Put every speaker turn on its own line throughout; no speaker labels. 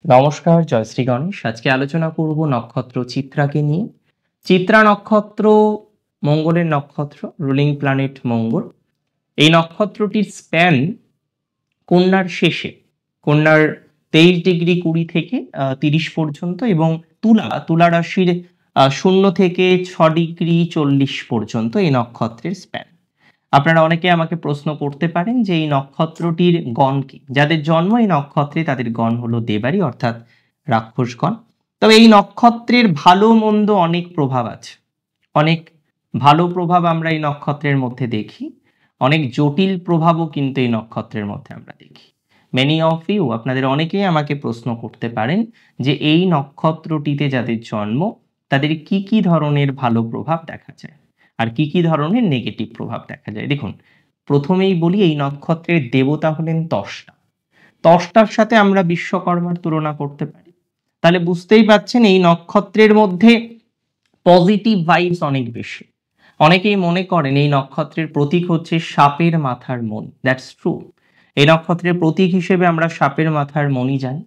নমস্কার, জয়শ্রী গণেশ। আজকে আলোচনা করব নক্ষত্র চিত্রাকে নিয়ে। চিত্রা নক্ষত্র মঙ্গলের নক্ষত্র, রুলিং প্ল্যানেট মঙ্গল। এই নক্ষত্রটির স্প্যান কন্যার শেষে, কন্যার 23°20 থেকে 30 পর্যন্ত, এবং তুলা রাশির 0 থেকে 6°40 পর্যন্ত এই নক্ষত্রের স্প্যান। আপনারা অনেকে আমাকে প্রশ্ন করতে পারেন যে এই নক্ষত্রটির গণ কি। যাদের জন্ম এই নক্ষত্রে তাদের গণ হলো দেবারি, অর্থাৎ রাক্ষসগণ। তবে এই নক্ষত্রের ভালো মন্দ অনেক প্রভাব আছে। অনেক ভালো প্রভাব আমরা এই নক্ষত্রের মধ্যে দেখি, অনেক জটিল প্রভাবও কিন্তু এই নক্ষত্রের মধ্যে আমরা দেখি। মেনি অফ ইউ, আপনাদের অনেকেই আমাকে প্রশ্ন করতে পারেন যে এই নক্ষত্রটিতে যাদের জন্ম তাদের কি কি ধরনের ভালো প্রভাব দেখা যায় আর কি কি ধরনের নেগেটিভ প্রভাব দেখা যায়। দেখুন, প্রথমেই বলি এই নক্ষত্রের দেবতা হলেন ত্বষ্টা। ত্বষ্টার সাথে আমরা বিশ্বকর্মার তুলনা করতে পারি। তাহলে বুঝতেই পাচ্ছেন এই নক্ষত্রের মধ্যে পজিটিভ ভাইবস অনেক বেশি। অনেকেই মনে করেন এই নক্ষত্রের প্রতীক হচ্ছে সাপের মাথার মণি। That's true. এই নক্ষত্রের প্রতীক হিসেবে আমরা সাপের মাথার মণি জানি।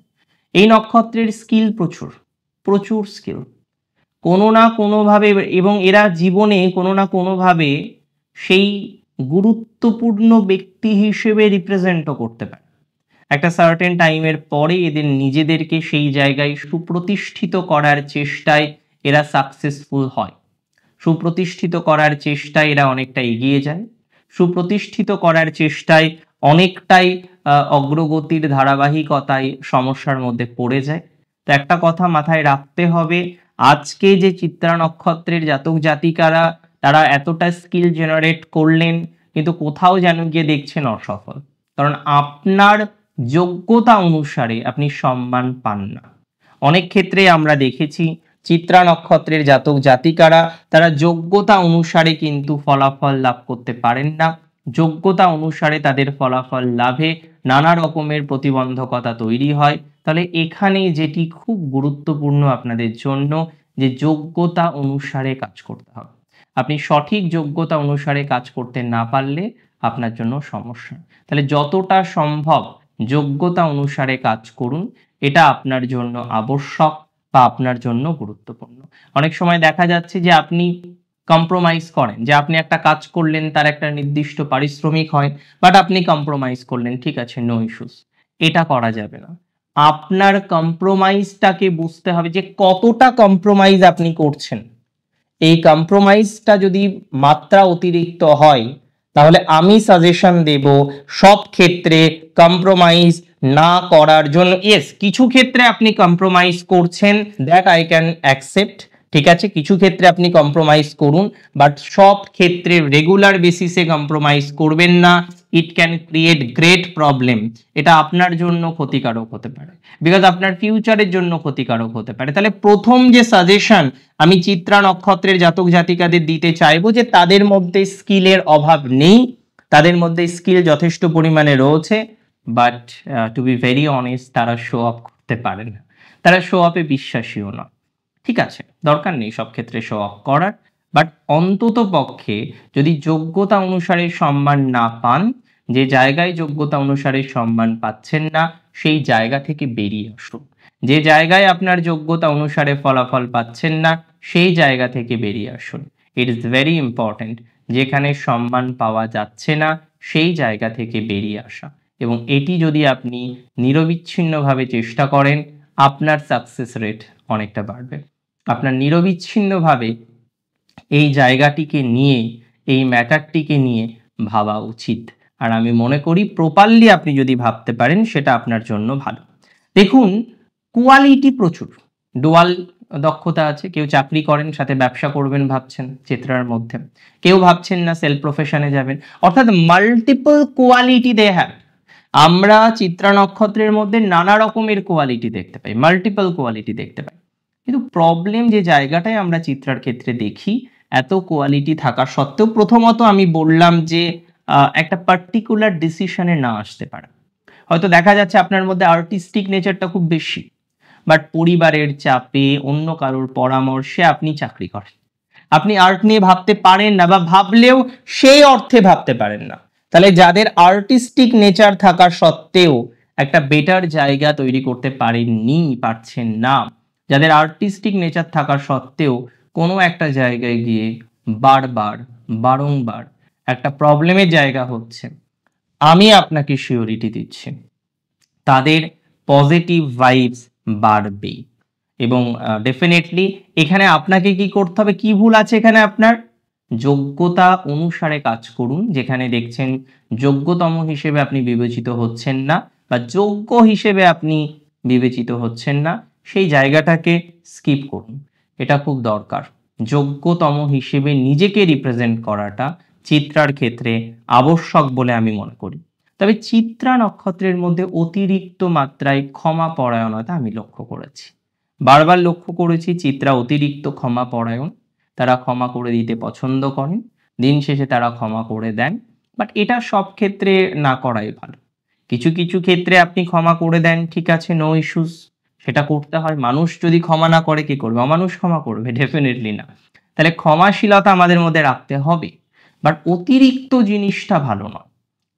এই নক্ষত্রের স্কিল প্রচুর প্রচুর স্কিল, কোনো না কোনোভাবে, এবং এরা জীবনে কোনো না কোনোভাবে সেই গুরুত্বপূর্ণ ব্যক্তি হিসেবে রিপ্রেজেন্টও করতে পারে। একটা সার্টেন টাইমের পরে এদের নিজেদেরকে সেই জায়গায় সুপ্রতিষ্ঠিত করার চেষ্টায় এরা সাকসেসফুল হয়। সুপ্রতিষ্ঠিত করার চেষ্টায় এরা অনেকটা এগিয়ে যায়। সুপ্রতিষ্ঠিত করার চেষ্টায় অনেকটাই অগ্রগতির ধারাবাহিকতায় সমস্যার মধ্যে পড়ে যায়। তো একটা কথা মাথায় রাখতে হবে, আজকে যে চিত্রা নক্ষত্রের জাতক জাতিকারা তারা এতটা স্কিল জেনারেট করলেন, কিন্তু কোথাও যেন গিয়ে দেখছেন অসফল। কারণ আপনার যোগ্যতা অনুসারে আপনি সম্মান পান না। অনেক ক্ষেত্রে আমরা দেখেছি চিত্রা নক্ষত্রের জাতক জাতিকারা তারা যোগ্যতা অনুসারে কিন্তু ফলাফল লাভ করতে পারেন না। যোগ্যতা অনুসারে তাদের ফলাফল লাভে নানা রকমের প্রতিবন্ধকতা তৈরি হয়। তাহলে এখানে যেটি খুব গুরুত্বপূর্ণ আপনাদের জন্য, যে যোগ্যতা অনুসারে কাজ করতে হবে। আপনি সঠিক যোগ্যতা অনুসারে কাজ করতে না পারলে আপনার জন্য সমস্যা। তাহলে যতটা সম্ভব যোগ্যতা অনুসারে কাজ করুন, এটা আপনার জন্য আবশ্যক বা আপনার জন্য গুরুত্বপূর্ণ। অনেক সময় দেখা যাচ্ছে যে আপনি কম্প্রোমাইজ করেন, যে আপনি একটা কাজ করলেন তার একটা নির্দিষ্ট পারিশ্রমিক হয়, বাট আপনি কম্প্রোমাইজ করলেন, ঠিক আছে, নো ইস্যুস। এটা করা যাবে না। আপনার কম্প্রোমাইজটাকে বুঝতে হবে যে কতটা কম্প্রোমাইজ আপনি করছেন। এই কম্প্রোমাইজটা যদি মাত্রা অতিরিক্ত হয় তাহলে আমি সাজেশন দেব সব ক্ষেত্রে কম্প্রোমাইজ না করার জন্য। ইয়েস, কিছু ক্ষেত্রে আপনি কম্প্রোমাইজ করছেন, দ্যাট আই ক্যান অ্যাকসেপ্ট, ঠিক আছে, কিছু ক্ষেত্রে আপনি কম্প্রোমাইজ করুন, বাট সব ক্ষেত্রে রেগুলার বেসিসে কম্প্রোমাইজ করবেন না। It can create great problem. এটা আপনার জন্য ক্ষতিকারক হতে পারে, বিকজ আপনার ফিউচারের জন্য ক্ষতিকারক হতে পারে। তাহলে প্রথম যে সাজেশন আমি চিত্রা নক্ষত্রের জাতক জাতিকাদের দিতে চাইবো, যে তাদের মধ্যে স্কিলের অভাব নেই, তাদের মধ্যে স্কিল যথেষ্ট পরিমাণে রয়েছে, but to be very honest তারা শো অফ করতে পারে না, তারা শো অফে বিশ্বাসীও না। ঠিক আছে, দরকার নেই সব ক্ষেত্রে শো অফ করার, বাট অন্তত পক্ষে যদি যোগ্যতা অনুসারে সম্মান না পান, যে জায়গায় যোগ্যতা অনুসারে সম্মান পাচ্ছেন না সেই জায়গা থেকে বেরিয়ে আসুন। যে জায়গায় আপনার যোগ্যতা অনুসারে ফলাফল পাচ্ছেন না সেই জায়গা থেকে বেরিয়ে আসুন। It is very important. যেখানে সম্মান পাওয়া যাচ্ছে না সেই জায়গা থেকে বেরিয়ে আসা, এবং এটি যদি আপনি নিরবিচ্ছিন্নভাবে চেষ্টা করেন আপনার সাকসেস রেট অনেকটা বাড়বে। আপনার নিরবিচ্ছিন্নভাবে এই জায়গাটিকে নিয়ে, এই ম্যাটারটিকে নিয়ে ভাবা উচিত। আর আমি মনে করি প্রপারলি আপনি যদি ভাবতে পারেন সেটা আপনার জন্য ভালো। দেখুন, কোয়ালিটি প্রচুর, ডুয়াল দক্ষতা আছে। কেউ চাকরি করেন, সাথে ব্যবসা করবেন ভাবছেন চিত্রার মধ্যে, কেউ ভাবছেন না সেলফ প্রফেশনে যাবেন, অর্থাৎ মাল্টিপল কোয়ালিটি দে হ্যাভ। আমরা চিত্রা নক্ষত্রের মধ্যে নানা রকমের কোয়ালিটি দেখতে পাই, মাল্টিপল কোয়ালিটি দেখতে পাই। কিন্তু প্রবলেম যে জায়গাটায় আমরা চিত্রার ক্ষেত্রে দেখি, এত কোয়ালিটি থাকা সত্ত্বেও প্রথমত আমি বললাম যে একটা পার্টিকুলার ডিসিশনে না আসতে পারে। হয়তো দেখা যাচ্ছে আপনার মধ্যে আর্টিস্টিক নেচারটা খুব বেশি, বাট পরিবারের চাপে, অন্য কারোর পরামর্শে আপনি চাকরি করেন, আপনি আর্ট নিয়ে ভাবতে পারেন না, বা ভাবলেও সেই অর্থে ভাবতে পারেন না। তাহলে যাদের আর্টিস্টিক নেচার থাকা সত্ত্বেও একটা বেটার জায়গা তৈরি করতে পারছেন না, যাদের আর্টিস্টিক নেচার থাকা সত্ত্বেও কোনো একটা জায়গায় গিয়ে বারংবার একটা প্রবলেমের জায়গা হচ্ছে, আমি আপনাকে সিওরিটি দিচ্ছি তাদের পজিটিভ ভাইবস বাড়বেই। এবং ডেফিনেটলি এখানে আপনাকে কি করতে হবে, কি ভুল আছে এখানে আপনার, যোগ্যতা অনুসারে কাজ করুন। যেখানে দেখছেন যোগ্যতম হিসেবে আপনি বিবেচিত হচ্ছেন না বা যোগ্য হিসেবে আপনি বিবেচিত হচ্ছেন না, সেই জায়গাটাকে স্কিপ করুন। এটা খুব দরকার। যোগ্যতম হিসেবে নিজেকে রিপ্রেজেন্ট করাটা চিত্রার ক্ষেত্রে আবশ্যক বলে আমি মনে করি। তবে চিত্রা নক্ষত্রের মধ্যে অতিরিক্ত মাত্রায় ক্ষমা পরায়ণতা আমি লক্ষ্য করেছি, বারবার লক্ষ্য করেছি। চিত্রা অতিরিক্ত ক্ষমা পরায়ণ, তারা ক্ষমা করে দিতে পছন্দ করেন, দিন শেষে তারা ক্ষমা করে দেন। বাট এটা সব ক্ষেত্রে না করাই ভালো। কিছু কিছু ক্ষেত্রে আপনি ক্ষমা করে দেন, ঠিক আছে, নো ইস্যুস, সেটা করতে হয়। মানুষ যদি ক্ষমা না করে কি করবে, অমানুষ ক্ষমা করবে? ডেফিনেটলি না। তাহলে ক্ষমাশীলতা আমাদের মধ্যে রাখতে হবে, বাট অতিরিক্ত জিনিসটা ভালো নয়।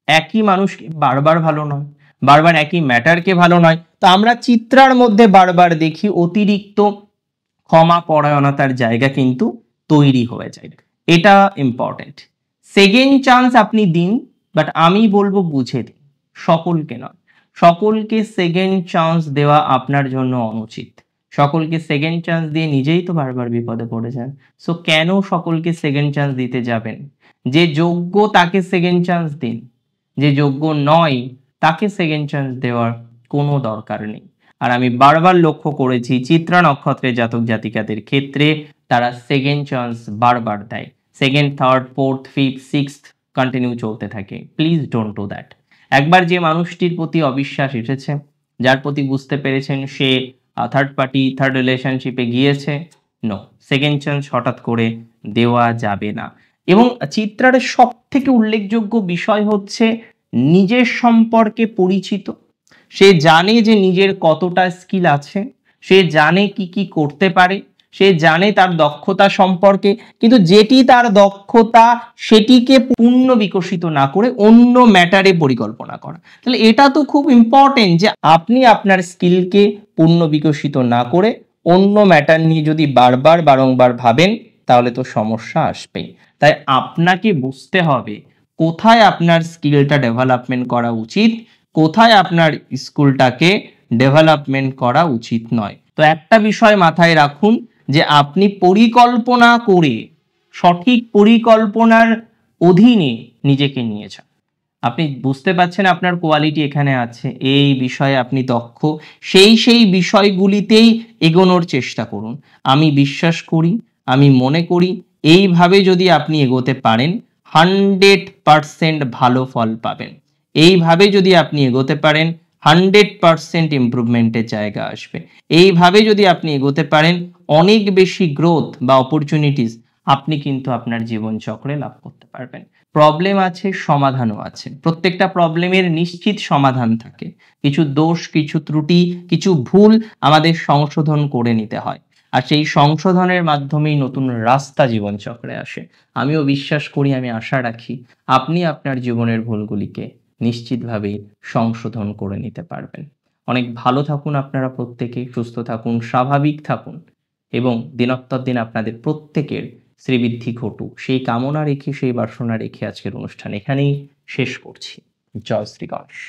একই মানুষকে বারবার ভালো নয়, বারবার একই ম্যাটারকে ভালো নয়। তো আমরা চিত্রার মধ্যে বারবার দেখি অতিরিক্ত ক্ষমা পরায়ণতার জায়গা কিন্তু তৈরি হয়ে যায়, এটা ইম্পর্টেন্ট। সেকেন্ড চান্স আপনি দিন, বাট আমি বলবো বুঝে দিন, সকলকে নয়। সকলকে সেকেন্ড চান্স দেওয়া আপনার জন্য অনুচিত। সকলকে সেকেন্ড চান্স দিয়ে নিজেই তো বারবার বিপদে পড়ে যান। সো কেন সকলকে সেকেন্ড চান্স দিতে যাবেন? যে যোগ্য তাকে সেকেন্ড চান্স দিন, যে যোগ্য নয় তাকে সেকেন্ড চান্স দেওয়ার কোনো দরকার নেই। আর আমি বারবার লক্ষ্য করেছি চিত্রা নক্ষত্রের জাতক জাতিকাদের ক্ষেত্রে তারা সেকেন্ড চান্স বারবার দেয়, second, third, fourth, fifth, sixth continue চলতে থাকে। Please don't do that. একবার যে মানুষটির প্রতি অবিশ্বাস এসেছে, যার প্রতি বুঝতে পেরেছেন সে থার্ড পার্টি, থার্ড রিলেশনশিপে গিয়েছে, নো, সেকেন্ড চান্স হঠাৎ করে দেওয়া যাবে না। এবং চিত্রার সব থেকে উল্লেখযোগ্য বিষয় হচ্ছে নিজের সম্পর্কে পরিচিত। সে জানে যে নিজের কতটা স্কিল আছে, সে জানে কি কি করতে পারে, সে জানে তার দক্ষতা সম্পর্কে, কিন্তু যেটি তার দক্ষতা সেটিকে পূর্ণ বিকশিত না করে অন্য ম্যাটারে পরিকল্পনা করা। তাহলে এটা তো খুব ইম্পর্টেন্ট যে আপনি আপনার স্কিলকে পূর্ণ বিকশিত না করে অন্য ম্যাটার নিয়ে যদি বারংবার ভাবেন, তাহলে তো সমস্যা আসবেই। তাই আপনাকে বুঝতে হবে কোথায় আপনার স্কিলটা ডেভেলপমেন্ট করা উচিত, কোথায় আপনার স্কুলটাকে ডেভেলপমেন্ট করা উচিত নয়। তো একটা বিষয় মাথায় রাখুন যে আপনি পরিকল্পনা করে সঠিক পরিকল্পনার অধীনে নিজেকে নিয়েছেন। আপনি বুঝতে পারছেন আপনার কোয়ালিটি এখানে আছে, এই বিষয়ে আপনি দক্ষ, সেই বিষয়গুলিতেই এগোনোর চেষ্টা করুন। আমি বিশ্বাস করি, আমি মনে করি এইভাবে যদি আপনি এগোতে পারেন 100% ভালো ফল পাবেন। এইভাবে যদি আপনি এগোতে পারেন 100% ইমপ্রুভমেন্টের জায়গা আসবে। এইভাবে যদি আপনি এগোতে পারেন অনেক বেশি গ্রোথ বা অপরচুনিটিস আপনি কিন্তু আপনার জীবন চক্রে লাভ করতে পারবেন। প্রবলেম আছে, সমাধানও আছে। প্রত্যেকটা প্রবলেমের নিশ্চিত সমাধান থাকে। কিছু দোষ, কিছু ত্রুটি, কিছু ভুল আমাদের সংশোধন করে নিতে হয়, আর সেই সংশোধনের মাধ্যমেই নতুন রাস্তা জীবন চক্রে আসে। আমিও বিশ্বাস করি, আমি আশা রাখি আপনি আপনার জীবনের ভুলগুলিকে নিশ্চিতভাবে সংশোধন করে নিতে পারবেন। অনেক ভালো থাকুন আপনারা প্রত্যেকে, সুস্থ থাকুন, স্বাভাবিক থাকুন এবং দিনোত্তর দিন আপনাদের প্রত্যেকের শ্রীবৃদ্ধি ঘটুক সেই কামনা রেখে, সেই বাসনা রেখে আজকের অনুষ্ঠান এখানেই শেষ করছি। জয় শ্রী গণেশ।